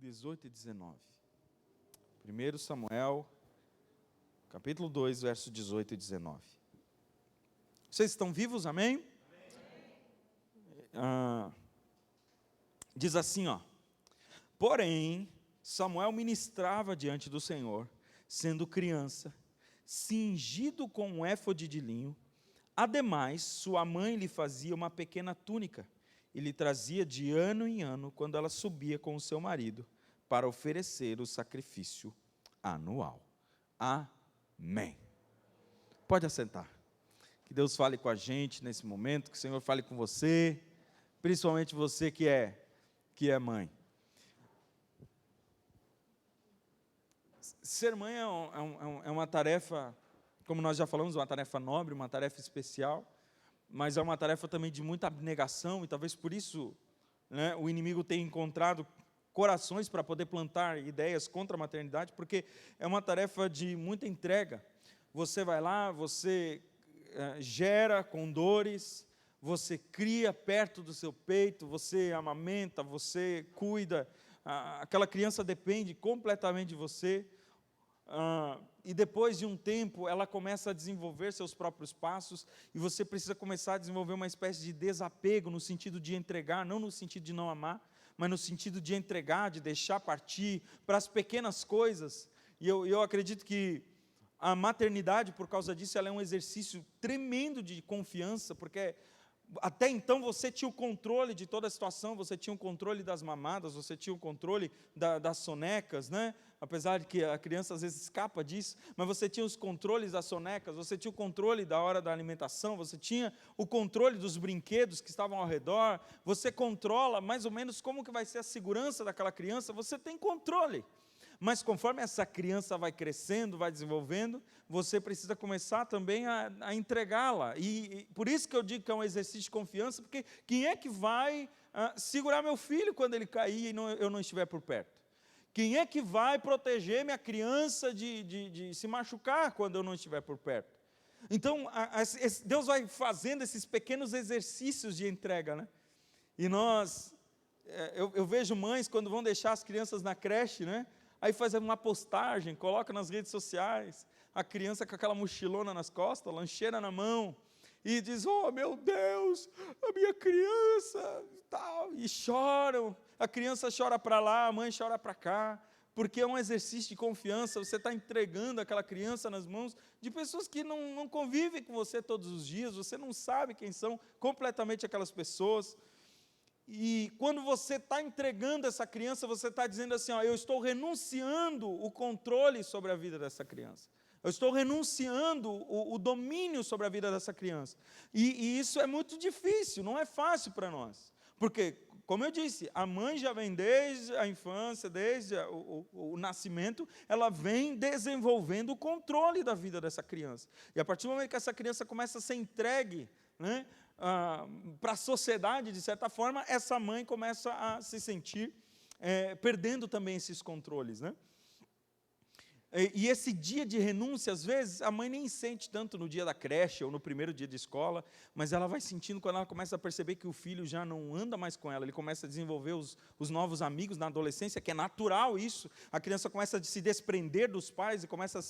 18 e 19. 1 Samuel, capítulo 2, versos 18 e 19. Vocês estão vivos, amém? Diz assim, porém, Samuel ministrava diante do Senhor, sendo criança, cingido com um éfode de linho. Ademais, sua mãe lhe fazia uma pequena túnica, e lhe trazia de ano em ano, quando ela subia com o seu marido, para oferecer o sacrifício anual. Amém. Pode assentar. Que Deus fale com a gente nesse momento, que o Senhor fale com você, principalmente você que é mãe. Ser mãe é uma tarefa, como nós já falamos, uma tarefa nobre, uma tarefa especial, mas é uma tarefa também de muita abnegação, e talvez por isso, o inimigo tenha encontrado corações para poder plantar ideias contra a maternidade, porque é uma tarefa de muita entrega. Você vai lá, você gera com dores, você cria perto do seu peito, você amamenta, você cuida, aquela criança depende completamente de você, e depois de um tempo ela começa a desenvolver seus próprios passos, e você precisa começar a desenvolver uma espécie de desapego, no sentido de entregar, não no sentido de não amar, mas no sentido de entregar, de deixar partir para as pequenas coisas. E eu acredito que a maternidade, por causa disso, ela é um exercício tremendo de confiança, porque até então você tinha o controle de toda a situação, você tinha o controle das mamadas, você tinha o controle das sonecas, apesar de que a criança às vezes escapa disso, mas você tinha os controles das sonecas, você tinha o controle da hora da alimentação, você tinha o controle dos brinquedos que estavam ao redor, você controla mais ou menos como que vai ser a segurança daquela criança, você tem controle. Mas conforme essa criança vai crescendo, vai desenvolvendo, você precisa começar também a entregá-la. E por isso que eu digo que é um exercício de confiança, porque quem é que vai segurar meu filho quando ele cair e eu não estiver por perto? Quem é que vai proteger minha criança de se machucar quando eu não estiver por perto? Então, Deus vai fazendo esses pequenos exercícios de entrega, E eu vejo mães quando vão deixar as crianças na creche, Aí faz uma postagem, coloca nas redes sociais, a criança com aquela mochilona nas costas, lancheira na mão, e diz, meu Deus, a minha criança, e choram, a criança chora para lá, a mãe chora para cá, porque é um exercício de confiança, você está entregando aquela criança nas mãos de pessoas que não convivem com você todos os dias, você não sabe quem são completamente aquelas pessoas. E quando você está entregando essa criança, você está dizendo assim, eu estou renunciando o controle sobre a vida dessa criança. Eu estou renunciando o domínio sobre a vida dessa criança. E isso é muito difícil, não é fácil para nós. Porque, como eu disse, a mãe já vem desde a infância, desde o nascimento, ela vem desenvolvendo o controle da vida dessa criança. E a partir do momento que essa criança começa a ser entregue, para a sociedade, de certa forma, essa mãe começa a se sentir perdendo também esses controles, E esse dia de renúncia, às vezes, a mãe nem sente tanto no dia da creche ou no primeiro dia de escola, mas ela vai sentindo quando ela começa a perceber que o filho já não anda mais com ela, ele começa a desenvolver os novos amigos na adolescência, que é natural isso, a criança começa a se desprender dos pais e começa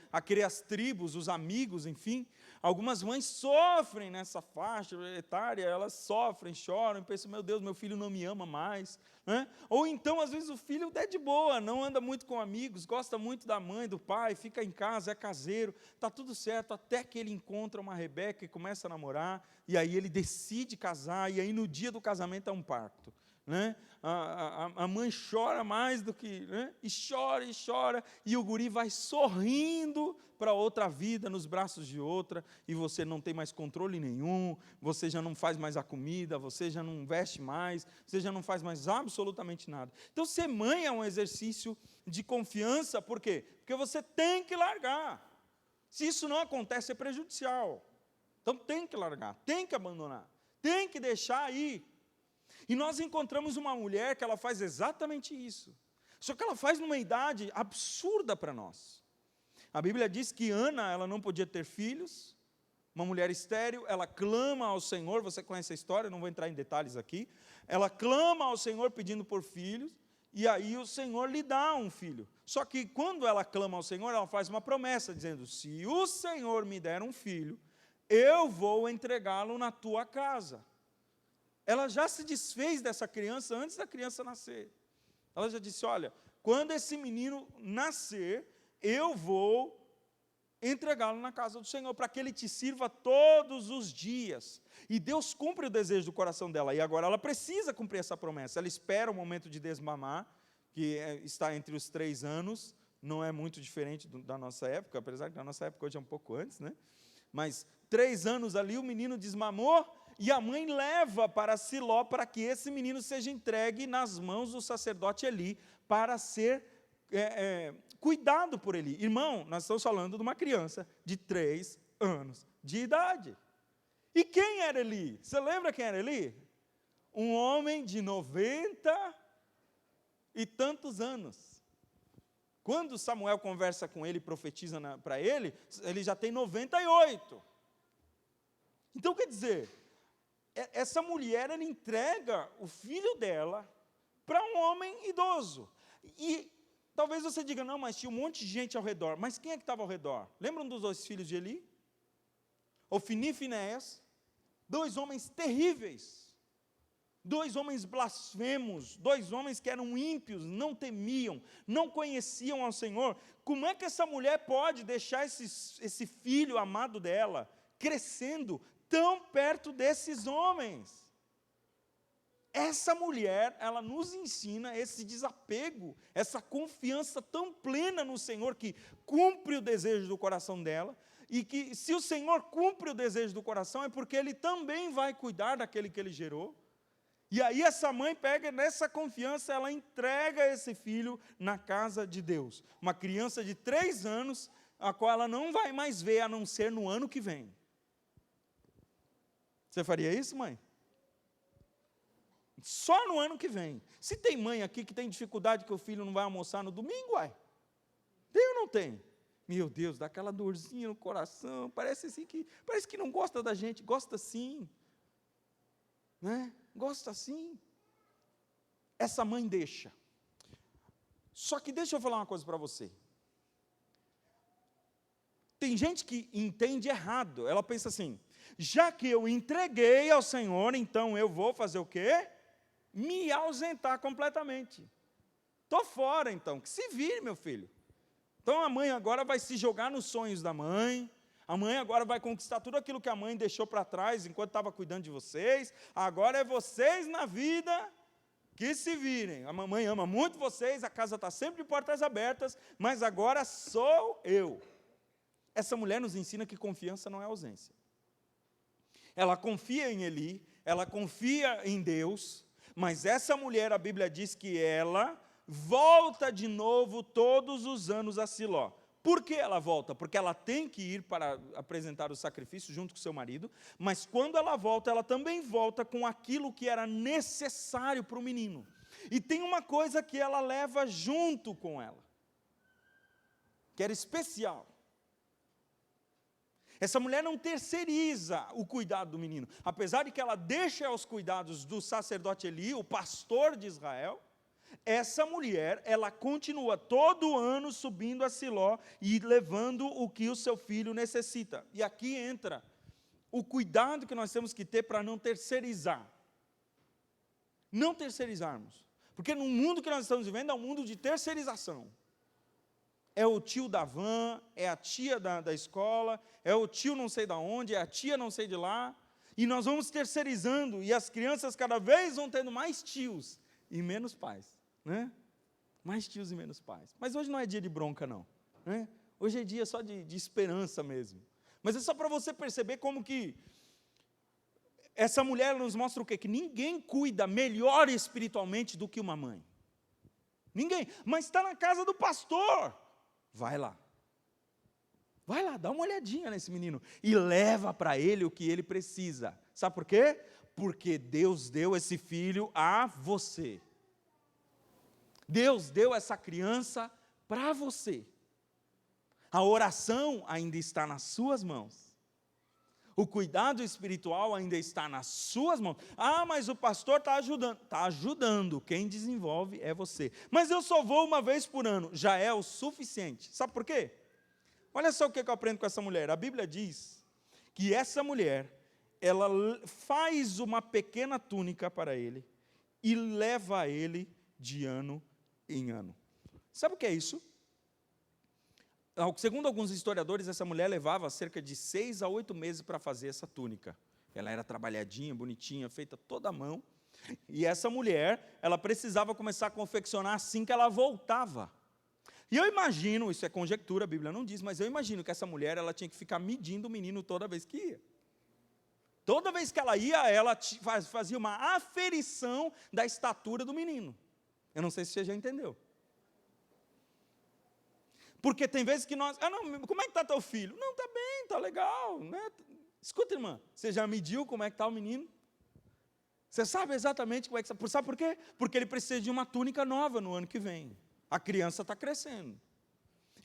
a criar as tribos, os amigos, enfim. Algumas mães sofrem nessa faixa etária, elas sofrem, choram, pensam, meu Deus, meu filho não me ama mais. Ou então, às vezes, o filho é de boa, não anda muito com amigos, gosta muito da mãe, do pai, fica em casa, é caseiro, está tudo certo, até que ele encontra uma Rebeca e começa a namorar, e aí ele decide casar, e aí no dia do casamento é um parto. A mãe chora mais do que... e chora, e o guri vai sorrindo para outra vida, nos braços de outra, e você não tem mais controle nenhum, você já não faz mais a comida, você já não veste mais, você já não faz mais absolutamente nada. Então, ser mãe é um exercício de confiança, por quê? Porque você tem que largar. Se isso não acontece, é prejudicial. Então, tem que largar, tem que abandonar, tem que deixar ir. E nós encontramos uma mulher que ela faz exatamente isso. Só que ela faz numa idade absurda para nós. A Bíblia diz que Ana, ela não podia ter filhos, uma mulher estéril, ela clama ao Senhor, você conhece a história, não vou entrar em detalhes aqui, ela clama ao Senhor pedindo por filhos, E aí o Senhor lhe dá um filho. Só que quando ela clama ao Senhor, ela faz uma promessa, dizendo: se o Senhor me der um filho, eu vou entregá-lo na tua casa. Ela já se desfez dessa criança antes da criança nascer. Ela já disse: olha, quando esse menino nascer, eu vou entregá-lo na casa do Senhor, para que ele te sirva todos os dias. E Deus cumpre o desejo do coração dela, e agora ela precisa cumprir essa promessa. Ela espera o momento de desmamar, que está entre os 3 anos, não é muito diferente da nossa época, apesar que da nossa época hoje é um pouco antes, né? Mas 3 anos ali, o menino desmamou, e a mãe leva para Siló, para que esse menino seja entregue nas mãos do sacerdote Eli, para ser cuidado por Eli. Irmão, nós estamos falando de uma criança de 3 anos de idade. E quem era Eli? Você lembra quem era Eli? Um homem de 90 e tantos anos. Quando Samuel conversa com ele, profetiza para ele, ele já tem 98. Então, quer dizer, essa mulher, ela entrega o filho dela para um homem idoso. E talvez você diga: não, mas tinha um monte de gente ao redor. Mas quem é que estava ao redor? Lembram dos 2 filhos de Eli? Ofni e Finéias, 2 homens terríveis, 2 homens blasfemos, 2 homens que eram ímpios, não temiam, não conheciam ao Senhor. Como é que essa mulher pode deixar esse filho amado dela crescendo tão perto desses homens? Essa mulher, ela nos ensina esse desapego, essa confiança tão plena no Senhor, que cumpre o desejo do coração dela, e que se o Senhor cumpre o desejo do coração, é porque Ele também vai cuidar daquele que Ele gerou. E aí essa mãe pega nessa confiança, ela entrega esse filho na casa de Deus. Uma criança de 3 anos, a qual ela não vai mais ver, a não ser no ano que vem. Você faria isso, mãe? Só no ano que vem. Se tem mãe aqui que tem dificuldade que o filho não vai almoçar no domingo, uai. Tem ou não tem? Meu Deus, dá aquela dorzinha no coração, parece que não gosta da gente. Gosta sim, né? Gosta sim. Essa mãe deixa. Só que deixa eu falar uma coisa para você. Tem gente que entende errado. Ela pensa assim: já que eu entreguei ao Senhor, então eu vou fazer o quê? Me ausentar completamente. Estou fora então, que se vire, meu filho. Então a mãe agora vai se jogar nos sonhos da mãe, a mãe agora vai conquistar tudo aquilo que a mãe deixou para trás enquanto estava cuidando de vocês, agora é vocês na vida que se virem. A mamãe ama muito vocês, a casa está sempre de portas abertas, mas agora sou eu. Essa mulher nos ensina que confiança não é ausência. Ela confia em Eli, ela confia em Deus, mas essa mulher, a Bíblia diz que ela volta de novo todos os anos a Siló. Por que ela volta? Porque ela tem que ir para apresentar o sacrifício junto com seu marido, mas quando ela volta, ela também volta com aquilo que era necessário para o menino. E tem uma coisa que ela leva junto com ela, que era especial. Essa mulher não terceiriza o cuidado do menino. Apesar de que ela deixa aos cuidados do sacerdote Eli, o pastor de Israel, essa mulher, ela continua todo ano subindo a Siló e levando o que o seu filho necessita. E aqui entra o cuidado que nós temos que ter para não terceirizar. Não terceirizarmos. Porque no mundo que nós estamos vivendo é um mundo de terceirização. É o tio da van, é a tia da escola, é o tio não sei de onde, é a tia não sei de lá. E nós vamos terceirizando, e as crianças cada vez vão tendo mais tios e menos pais. Né? Mais tios e menos pais. Mas hoje não é dia de bronca, não. Né? Hoje é dia só de esperança mesmo. Mas é só para você perceber como que essa mulher nos mostra o quê? Que ninguém cuida melhor espiritualmente do que uma mãe. Ninguém. Mas está na casa do pastor. Vai lá. Vai lá, dá uma olhadinha nesse menino. E leva para ele o que ele precisa. Sabe por quê? Porque Deus deu esse filho a você. Deus deu essa criança para você. A oração ainda está nas suas mãos. O cuidado espiritual ainda está nas suas mãos. Ah, mas o pastor está ajudando. Está ajudando. Quem desenvolve é você. Mas eu só vou uma vez por ano. Já é o suficiente. Sabe por quê? Olha só o que eu aprendo com essa mulher. A Bíblia diz que essa mulher, ela faz uma pequena túnica para ele e leva ele de ano em ano. Sabe o que é isso? Segundo alguns historiadores, essa mulher levava cerca de 6 a 8 meses para fazer essa túnica. Ela era trabalhadinha, bonitinha, feita toda à mão. E essa mulher, ela precisava começar a confeccionar assim que ela voltava. E eu imagino, isso é conjectura, a Bíblia não diz, mas eu imagino que essa mulher, ela tinha que ficar medindo o menino toda vez que ia. Toda vez que ela ia, ela fazia uma aferição da estatura do menino. Eu não sei se você já entendeu. Porque tem vezes que nós... como é que está teu filho? Não, está bem, está legal. Né? Escuta, irmã, você já mediu como é que está o menino? Você sabe exatamente como é que está. Sabe por quê? Porque ele precisa de uma túnica nova no ano que vem. A criança está crescendo.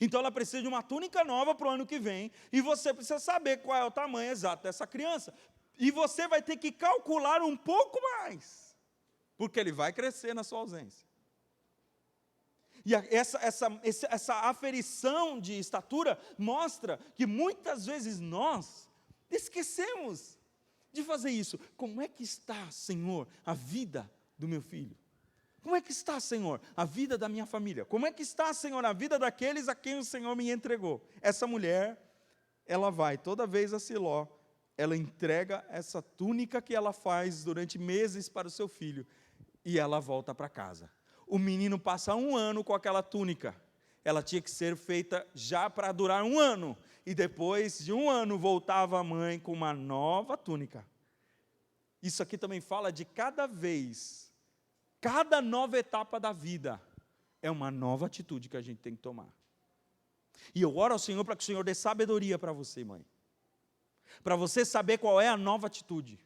Então ela precisa de uma túnica nova para o ano que vem. E você precisa saber qual é o tamanho exato dessa criança. E você vai ter que calcular um pouco mais. Porque ele vai crescer na sua ausência. E essa aferição de estatura mostra que muitas vezes nós esquecemos de fazer isso. Como é que está, Senhor, a vida do meu filho? Como é que está, Senhor, a vida da minha família? Como é que está, Senhor, a vida daqueles a quem o Senhor me entregou? Essa mulher, ela vai toda vez a Siló, ela entrega essa túnica que ela faz durante meses para o seu filho e ela volta para casa. O menino passa 1 ano com aquela túnica. Ela tinha que ser feita já para durar 1 ano. E depois de 1 ano voltava a mãe com uma nova túnica. Isso aqui também fala de cada nova etapa da vida é uma nova atitude que a gente tem que tomar. E eu oro ao Senhor para que o Senhor dê sabedoria para você, mãe. Para você saber qual é a nova atitude.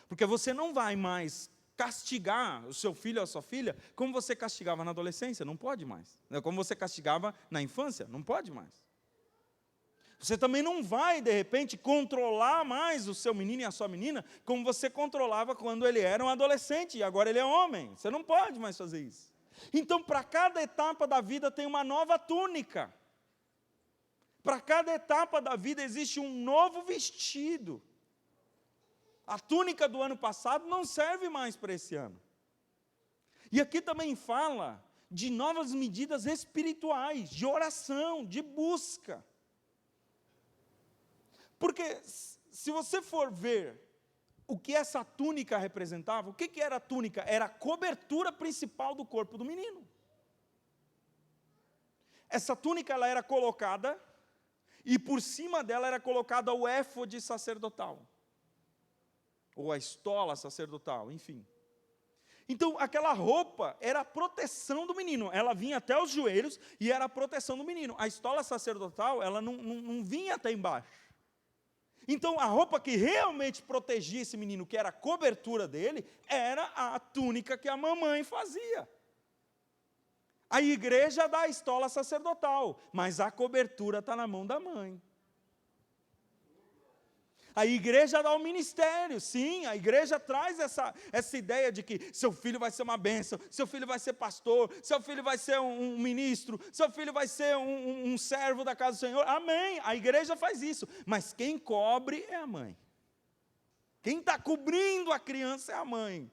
Porque você não vai mais castigar o seu filho ou a sua filha como você castigava na adolescência, não pode mais. Como você castigava na infância, não pode mais. Você também não vai, de repente, controlar mais o seu menino e a sua menina como você controlava quando ele era um adolescente e agora ele é homem. Você não pode mais fazer isso. Então, para cada etapa da vida tem uma nova túnica. Para cada etapa da vida existe um novo vestido. A túnica do ano passado não serve mais para esse ano. E aqui também fala de novas medidas espirituais, de oração, de busca. Porque se você for ver o que essa túnica representava, o que era a túnica? Era a cobertura principal do corpo do menino. Essa túnica ela era colocada, e por cima dela era colocada o éfode sacerdotal. Ou a estola sacerdotal, enfim. Então, aquela roupa era a proteção do menino. Ela vinha até os joelhos e era a proteção do menino. A estola sacerdotal, ela não vinha até embaixo. Então, a roupa que realmente protegia esse menino, que era a cobertura dele, era a túnica que a mamãe fazia. A igreja dá a estola sacerdotal, mas a cobertura está na mão da mãe. A igreja dá o ministério, sim, a igreja traz essa ideia de que seu filho vai ser uma bênção, seu filho vai ser pastor, seu filho vai ser um ministro, seu filho vai ser um servo da casa do Senhor, amém, a igreja faz isso, mas quem cobre é a mãe. Quem está cobrindo a criança é a mãe.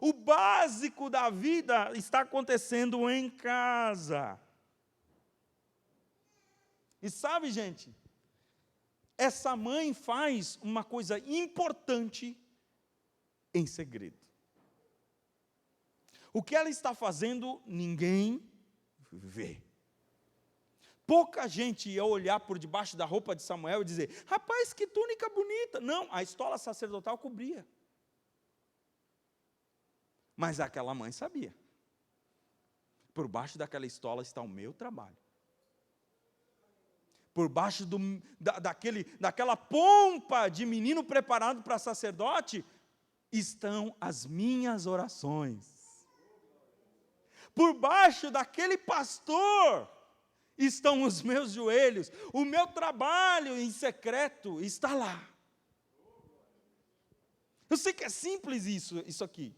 O básico da vida está acontecendo em casa. E sabe, gente, essa mãe faz uma coisa importante em segredo. O que ela está fazendo, ninguém vê. Pouca gente ia olhar por debaixo da roupa de Samuel e dizer, rapaz, que túnica bonita. Não, a estola sacerdotal cobria. Mas aquela mãe sabia. Por baixo daquela estola está o meu trabalho. Por baixo daquela pompa de menino preparado para sacerdote, estão as minhas orações. Por baixo daquele pastor, estão os meus joelhos. O meu trabalho em secreto está lá. Eu sei que é simples isso aqui.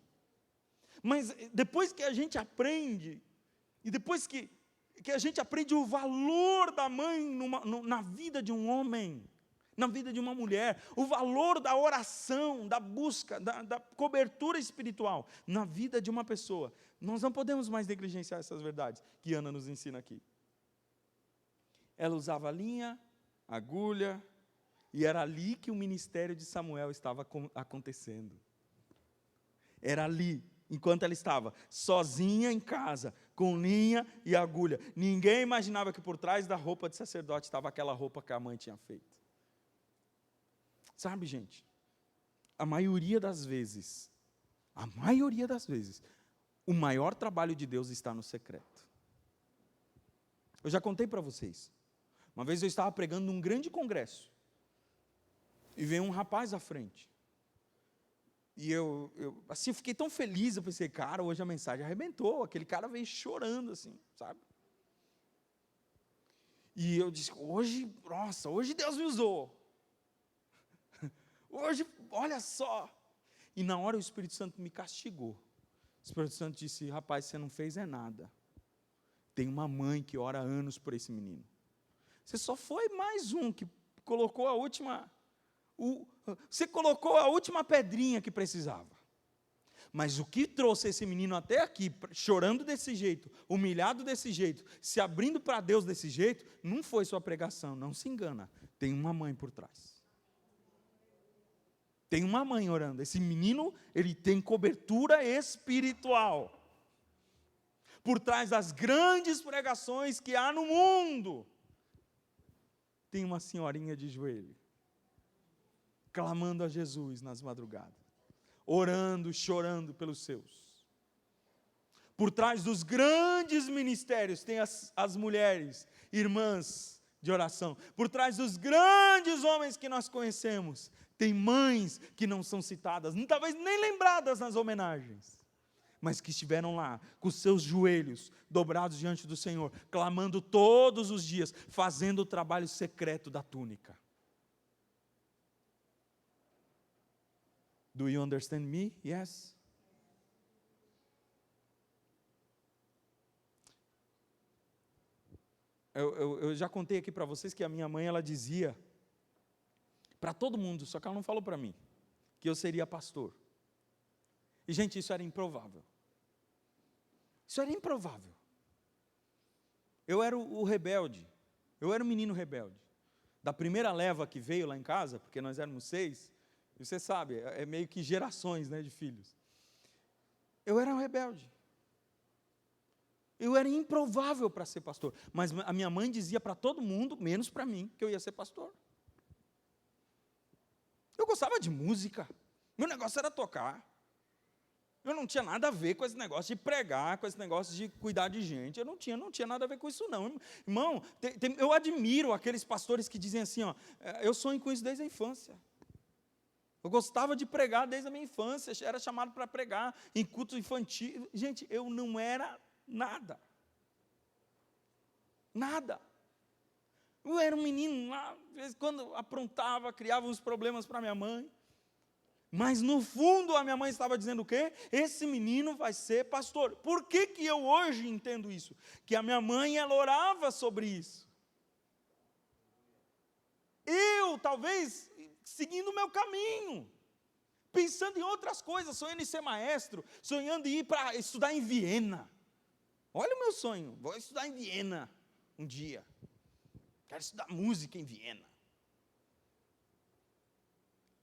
Mas depois que a gente aprende, e depois que a gente aprende o valor da mãe na vida de um homem, na vida de uma mulher, o valor da oração, da busca, da cobertura espiritual na vida de uma pessoa, nós não podemos mais negligenciar essas verdades que Ana nos ensina aqui. Ela usava linha, agulha, e era ali que o ministério de Samuel estava acontecendo. Era ali, enquanto ela estava sozinha em casa, com linha e agulha. Ninguém imaginava que por trás da roupa de sacerdote estava aquela roupa que a mãe tinha feito. Sabe, gente, a maioria das vezes, o maior trabalho de Deus está no secreto. Eu já contei para vocês. Uma vez eu estava pregando num grande congresso, e veio um rapaz à frente. E eu fiquei tão feliz, eu pensei, cara, hoje a mensagem arrebentou, aquele cara veio chorando assim, sabe? E eu disse, hoje Deus me usou. Hoje, olha só. E na hora o Espírito Santo me castigou. O Espírito Santo disse, rapaz, você não fez nada. Tem uma mãe que ora há anos por esse menino. Você só foi mais um que colocou você colocou a última pedrinha que precisava. Mas o que trouxe esse menino até aqui, chorando desse jeito, humilhado desse jeito, se abrindo para Deus desse jeito, não foi sua pregação, não se engana. Tem uma mãe por trás. Tem uma mãe orando. Esse menino, ele tem cobertura espiritual. Por trás das grandes pregações que há no mundo, tem uma senhorinha de joelho, clamando a Jesus nas madrugadas, orando, chorando pelos seus. Por trás dos grandes ministérios tem as mulheres, irmãs de oração. Por trás dos grandes homens que nós conhecemos, tem mães que não são citadas, talvez nem lembradas nas homenagens, mas que estiveram lá, com seus joelhos dobrados diante do Senhor, clamando todos os dias, fazendo o trabalho secreto da túnica. Do you understand me? Yes. Eu já contei aqui para vocês que a minha mãe, ela dizia para todo mundo, só que ela não falou para mim, que eu seria pastor. E, gente, isso era improvável. Isso era improvável. Eu era o rebelde, eu era o menino rebelde. Da primeira leva que veio lá em casa, porque nós éramos 6, e você sabe, é meio que gerações, né, de filhos. Eu era um rebelde. Eu era improvável para ser pastor. Mas a minha mãe dizia para todo mundo, menos para mim, que eu ia ser pastor. Eu gostava de música. Meu negócio era tocar. Eu não tinha nada a ver com esse negócio de pregar, com esse negócio de cuidar de gente. Eu não tinha nada a ver com isso, não. Irmão, eu admiro aqueles pastores que dizem assim, ó, eu sonho com isso desde a infância. Eu gostava de pregar desde a minha infância, era chamado para pregar em cultos infantis. Gente, eu não era nada. Nada. Eu era um menino lá, de vez em quando aprontava, criava uns problemas para minha mãe. Mas no fundo a minha mãe estava dizendo o quê? Esse menino vai ser pastor. Por que que eu hoje entendo isso? Que a minha mãe, ela orava sobre isso. Eu, talvez, seguindo o meu caminho, pensando em outras coisas, sonhando em ser maestro, sonhando em ir para estudar em Viena. Olha o meu sonho, vou estudar em Viena um dia. Quero estudar música em Viena.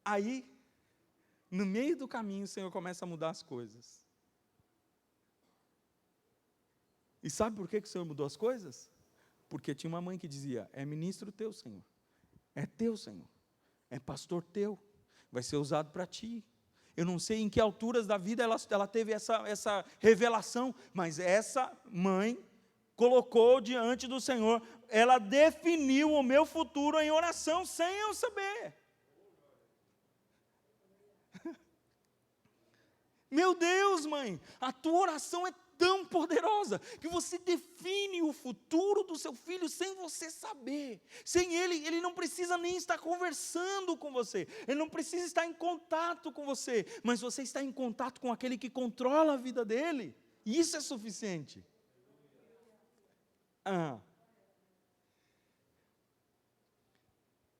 Aí, no meio do caminho, o Senhor começa a mudar as coisas. E sabe por que o Senhor mudou as coisas? Porque tinha uma mãe que dizia, é ministro teu, Senhor. É teu, Senhor. É pastor teu. Vai ser usado para ti. Eu não sei em que alturas da vida ela teve essa revelação, mas essa mãe colocou diante do Senhor, ela definiu o meu futuro em oração, sem eu saber. Meu Deus, mãe, a tua oração é tão poderosa que você define o futuro do seu filho sem você saber. Sem ele não precisa nem estar conversando com você, ele não precisa estar em contato com você, mas você está em contato com aquele que controla a vida dele, e isso é suficiente.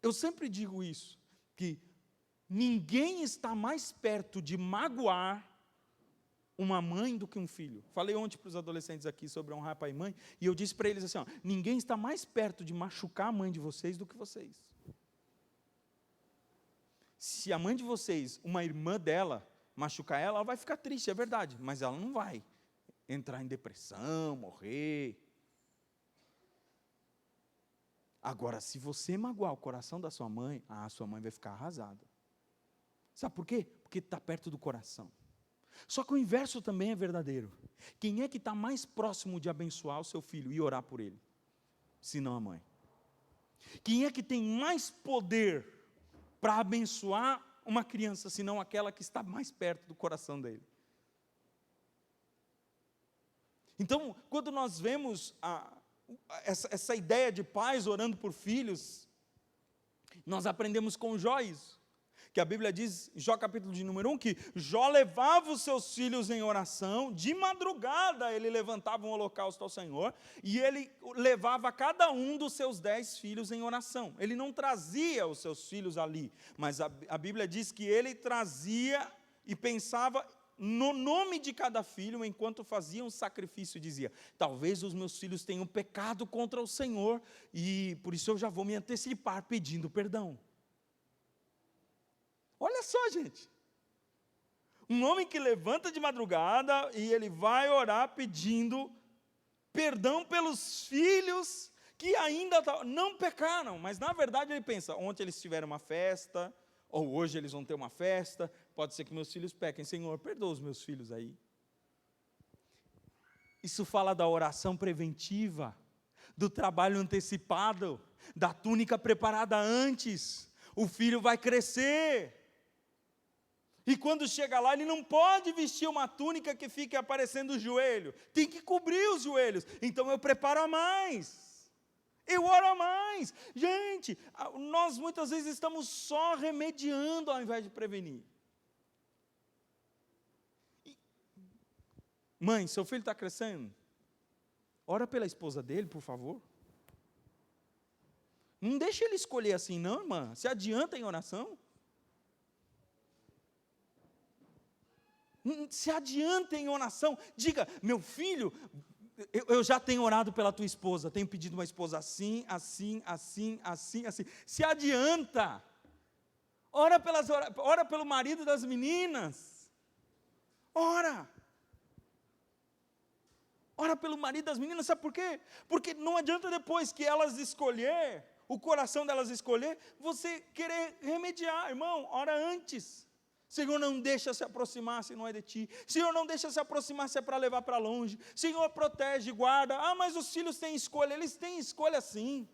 Eu sempre digo isso, que ninguém está mais perto de magoar uma mãe do que um filho. Falei ontem para os adolescentes aqui sobre honrar pai e mãe, e eu disse para eles assim, ninguém está mais perto de machucar a mãe de vocês do que vocês. Se a mãe de vocês, uma irmã dela, machucar ela, ela vai ficar triste, é verdade, mas ela não vai entrar em depressão, morrer. Agora, se você magoar o coração da sua mãe, a sua mãe vai ficar arrasada. Sabe por quê? Porque está perto do coração. Só que o inverso também é verdadeiro. Quem é que está mais próximo de abençoar o seu filho e orar por ele? Se não a mãe. Quem é que tem mais poder para abençoar uma criança, se não aquela que está mais perto do coração dele? Então, quando nós vemos essa ideia de pais orando por filhos, nós aprendemos com Jó isso, que a Bíblia diz, Jó capítulo de número 1, que Jó levava os seus filhos em oração, de madrugada ele levantava um holocausto ao Senhor, e ele levava cada um dos seus 10 filhos em oração. Ele não trazia os seus filhos ali, mas a Bíblia diz que ele trazia e pensava no nome de cada filho, enquanto fazia um sacrifício, dizia, talvez os meus filhos tenham pecado contra o Senhor, e por isso eu já vou me antecipar pedindo perdão. Olha só, gente, um homem que levanta de madrugada, e ele vai orar pedindo perdão pelos filhos, que ainda não pecaram, mas na verdade ele pensa, ontem eles tiveram uma festa, ou hoje eles vão ter uma festa, pode ser que meus filhos pequem, Senhor, perdoa os meus filhos aí. Isso fala da oração preventiva, do trabalho antecipado, da túnica preparada antes. O filho vai crescer, e quando chega lá, ele não pode vestir uma túnica que fique aparecendo o joelho, tem que cobrir os joelhos, então eu preparo a mais. Eu oro a mais. Gente, nós muitas vezes estamos só remediando ao invés de prevenir. Mãe, seu filho está crescendo? Ora pela esposa dele, por favor. Não deixa ele escolher assim não, irmã. Se adianta em oração. Se adianta em oração. Diga, meu filho, eu já tenho orado pela tua esposa, tenho pedido uma esposa assim, assim, assim, assim, assim. Se adianta. Ora pelo marido das meninas. Ora pelo marido das meninas, sabe por quê? Porque não adianta depois que elas escolher, o coração delas escolher, você querer remediar, irmão, ora antes. Senhor, não deixa se aproximar se não é de ti. Senhor, não deixa se aproximar se é para levar para longe. Senhor, protege, guarda. Mas os filhos têm escolha. Eles têm escolha sim.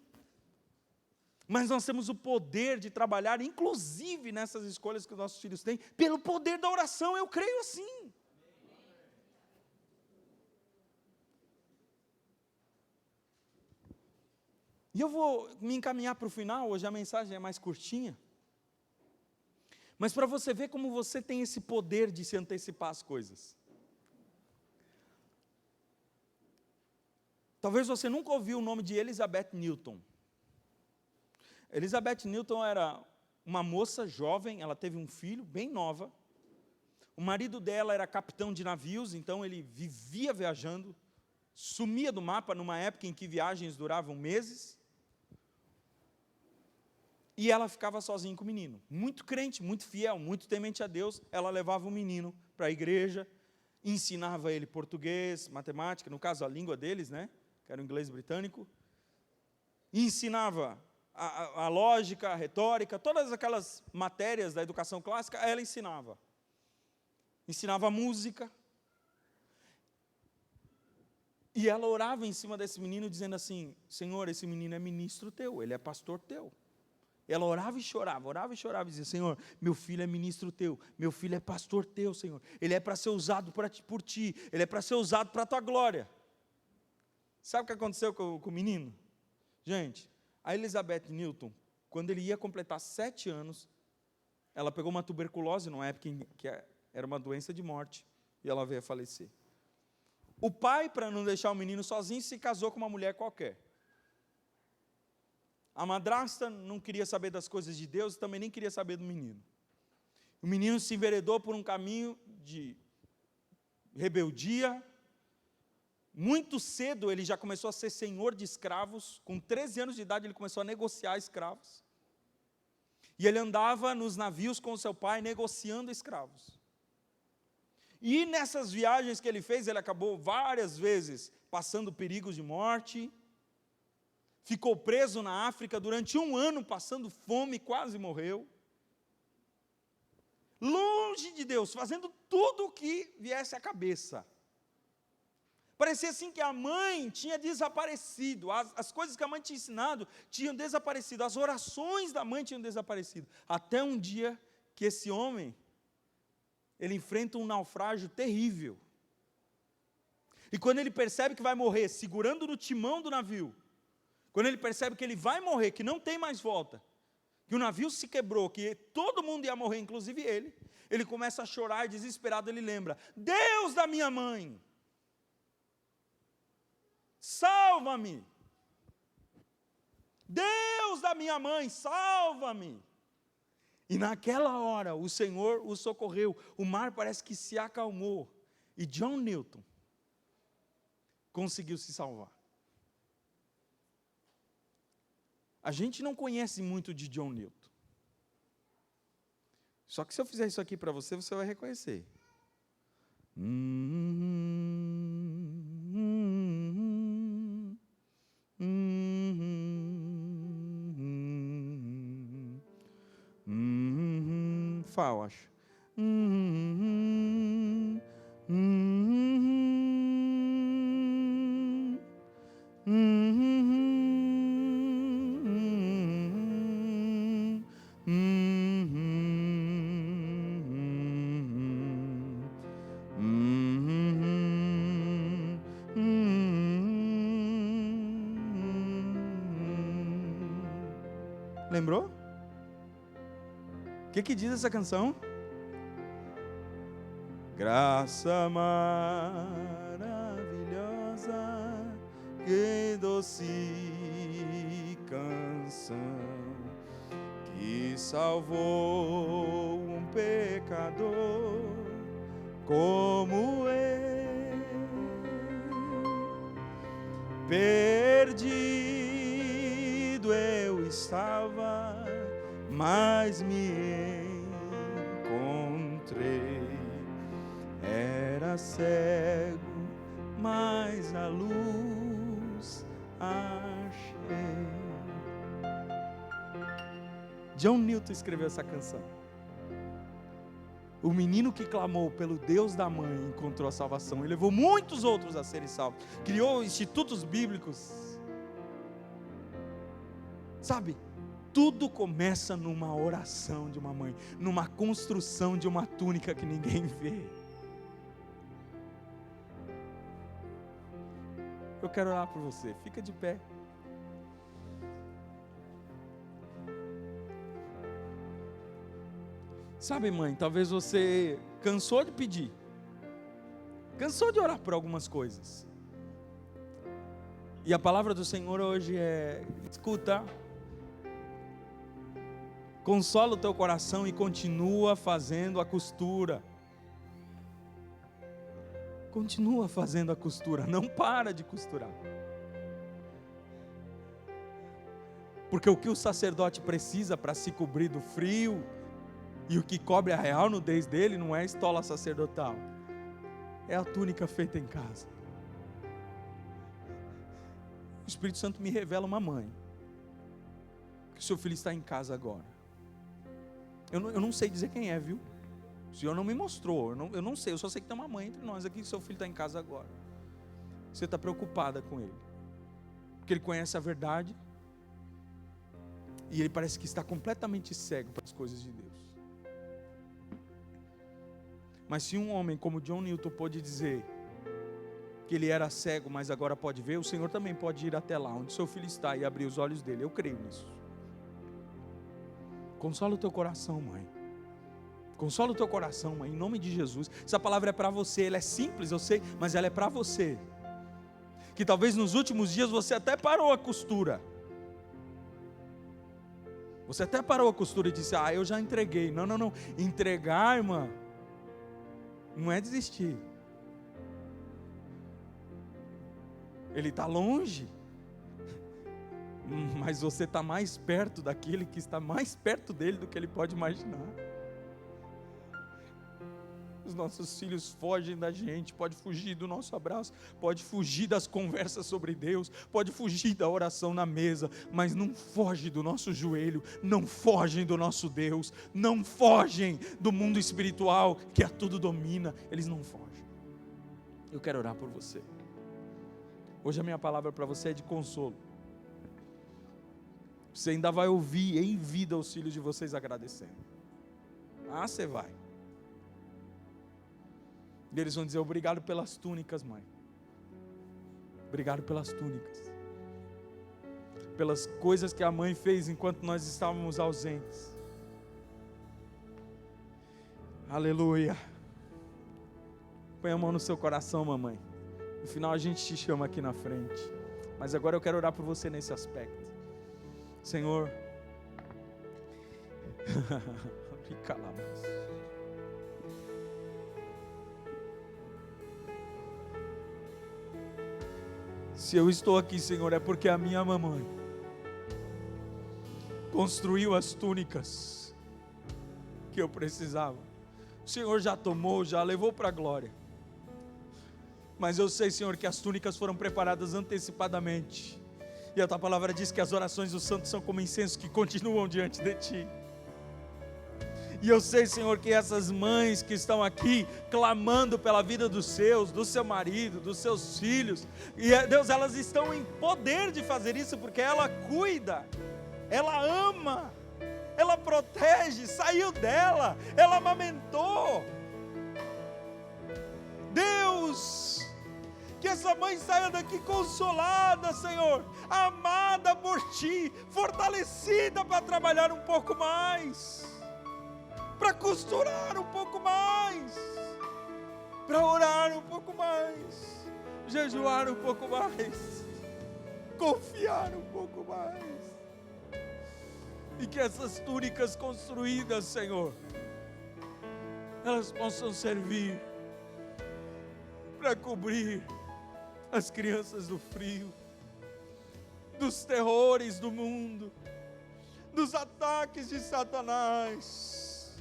Mas nós temos o poder de trabalhar, inclusive nessas escolhas que os nossos filhos têm, pelo poder da oração, eu creio assim. E eu vou me encaminhar para o final, hoje a mensagem é mais curtinha. Mas para você ver como você tem esse poder de se antecipar às coisas. Talvez você nunca ouviu o nome de Elizabeth Newton. Elizabeth Newton era uma moça jovem, ela teve um filho bem nova. O marido dela era capitão de navios, então ele vivia viajando, sumia do mapa numa época em que viagens duravam meses. E ela ficava sozinha com o menino, muito crente, muito fiel, muito temente a Deus. Ela levava o menino para a igreja, ensinava ele português, matemática, no caso a língua deles, né, que era o inglês britânico, e ensinava a lógica, a retórica, todas aquelas matérias da educação clássica, ela ensinava. Ensinava música. E ela orava em cima desse menino, dizendo assim, Senhor, esse menino é ministro teu, ele é pastor teu. Ela orava e chorava e dizia: Senhor, meu filho é ministro teu, meu filho é pastor teu, Senhor. Ele é para ser usado por ti, ele é para ser usado para a tua glória. Sabe o que aconteceu com o menino? Gente, a Elizabeth Newton, quando ele ia completar 7 anos, ela pegou uma tuberculose, numa época que era uma doença de morte, e ela veio a falecer. O pai, para não deixar o menino sozinho, se casou com uma mulher qualquer. A madrasta não queria saber das coisas de Deus, e também nem queria saber do menino. O menino se enveredou por um caminho de rebeldia. Muito cedo ele já começou a ser senhor de escravos. Com 13 anos de idade ele começou a negociar escravos. E ele andava nos navios com o seu pai negociando escravos. E nessas viagens que ele fez, ele acabou várias vezes passando perigos de morte. Ficou preso na África durante 1 ano, passando fome, quase morreu. Longe de Deus, fazendo tudo o que viesse à cabeça. Parecia assim que a mãe tinha desaparecido, as coisas que a mãe tinha ensinado tinham desaparecido, as orações da mãe tinham desaparecido. Até um dia que esse homem, ele enfrenta um naufrágio terrível. E quando ele percebe que vai morrer, segurando no timão do navio, quando ele percebe que ele vai morrer, que não tem mais volta, que o navio se quebrou, que todo mundo ia morrer, inclusive ele começa a chorar e desesperado ele lembra: Deus da minha mãe, salva-me! Deus da minha mãe, salva-me! E naquela hora o Senhor o socorreu, o mar parece que se acalmou, e John Newton conseguiu se salvar. A gente não conhece muito de John Newton. Só que se eu fizer isso aqui para você, você vai reconhecer. Fá, eu acho. Lembrou? O que diz essa canção? Graça maravilhosa, que doce canção, que salvou um pecador como eu, perdido eu estava, mas me encontrei. Era cego, mas a luz achei. John Newton escreveu essa canção. O menino que clamou pelo Deus da mãe encontrou a salvação e levou muitos outros a serem salvos. Criou institutos bíblicos. Sabe? Tudo começa numa oração de uma mãe, numa construção de uma túnica que ninguém vê. Eu quero orar por você, fica de pé. Sabe, mãe, talvez você cansou de pedir, cansou de orar por algumas coisas. E a palavra do Senhor hoje é: escuta, consola o teu coração e continua fazendo a costura. Continua fazendo a costura, não para de costurar. Porque o que o sacerdote precisa para se cobrir do frio, e o que cobre a real nudez dele, não é a estola sacerdotal, é a túnica feita em casa. O Espírito Santo me revela uma mãe, que o seu filho está em casa agora. Eu não sei dizer quem é, viu? O Senhor não me mostrou, eu não sei, eu só sei que tem uma mãe entre nós aqui, que seu filho está em casa agora. Você está preocupada com ele, porque ele conhece a verdade, E ele parece que está completamente cego para as coisas de Deus. Mas se um homem como John Newton pôde dizer que ele era cego, mas agora pode ver, o Senhor também pode ir até lá onde seu filho está e abrir os olhos dele. Eu creio nisso. Consola o teu coração, mãe. Consola o teu coração, mãe, em nome de Jesus. Essa palavra é para você, ela é simples, eu sei, mas ela é para você. Que talvez nos últimos dias você até parou a costura. Você até parou a costura e disse: eu já entreguei. Não. Entregar, irmã, não é desistir. Ele está longe, mas você está mais perto daquele que está mais perto dele do que ele pode imaginar. Os nossos filhos fogem da gente, pode fugir do nosso abraço, pode fugir das conversas sobre Deus, pode fugir da oração na mesa, mas não foge do nosso joelho, não fogem do nosso Deus, não fogem do mundo espiritual que a tudo domina, eles não fogem. Eu quero orar por você. Hoje a minha palavra para você é de consolo. Você ainda vai ouvir em vida os filhos de vocês agradecendo. Você vai. E eles vão dizer: obrigado pelas túnicas, mãe. Obrigado pelas túnicas. Pelas coisas que a mãe fez enquanto nós estávamos ausentes. Aleluia. Põe a mão no seu coração, mamãe. No final a gente te chama aqui na frente. Mas agora eu quero orar por você nesse aspecto. Senhor, se eu estou aqui, Senhor, é porque a minha mamãe construiu as túnicas que eu precisava. O Senhor já tomou, já levou para a glória. Mas eu sei, Senhor, que as túnicas foram preparadas antecipadamente. E a tua palavra diz que as orações dos santos são como incenso que continuam diante de ti. E eu sei, Senhor, que essas mães que estão aqui clamando pela vida dos seus, do seu marido, dos seus filhos, e Deus, elas estão em poder de fazer isso, porque ela cuida, ela ama, ela protege, saiu dela, ela amamentou. Deus, que essa mãe saia daqui consolada, Senhor, amada por Ti, fortalecida para trabalhar um pouco mais, para costurar um pouco mais, para orar um pouco mais, jejuar um pouco mais, confiar um pouco mais, e que essas túnicas construídas, Senhor, elas possam servir para cobrir as crianças do frio, dos terrores do mundo, dos ataques de Satanás.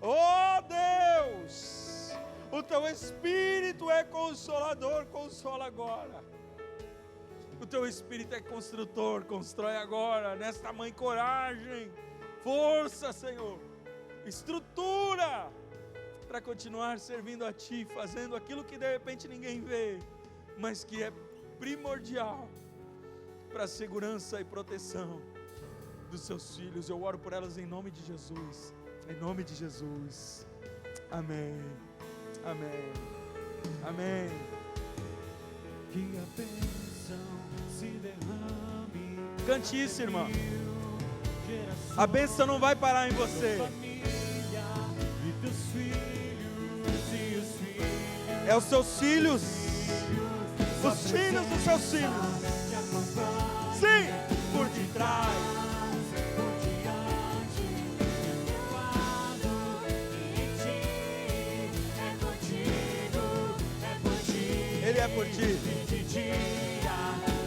Oh Deus, o Teu Espírito é consolador, consola agora. O Teu Espírito é construtor, constrói agora, nesta mãe, coragem, força, Senhor, estrutura, para continuar servindo a Ti, fazendo aquilo que de repente ninguém vê, mas que é primordial para a segurança e proteção dos Seus filhos. Eu oro por elas em nome de Jesus, em nome de Jesus, amém, amém, amém. Que a bênção se derrame. Cante isso, irmão. A bênção não vai parar em você. É os seus filhos, os filhos dos seus filhos. Sim, por detrás, por diante, do lado, em Ti, é contigo, Ele é por Ti. de dia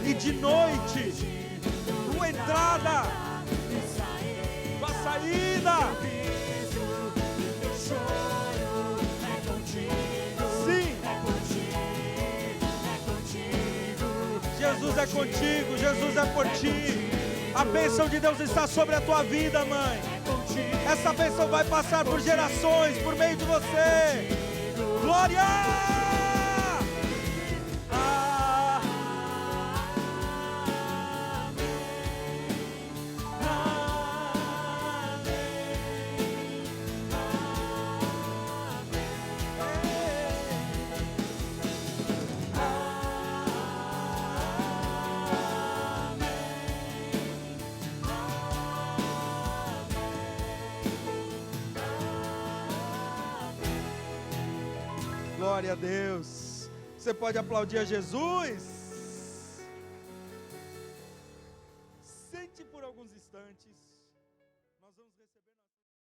E de noite, tua entrada, e sair, tua saída. teu choro é contigo, Sim, Jesus é contigo, Jesus é por Ti. A bênção de Deus está sobre a tua vida, mãe. Essa bênção vai passar por gerações, por meio de você. Glória! Glória a Deus. Você pode aplaudir a Jesus? Sente por alguns instantes. Nós vamos receber.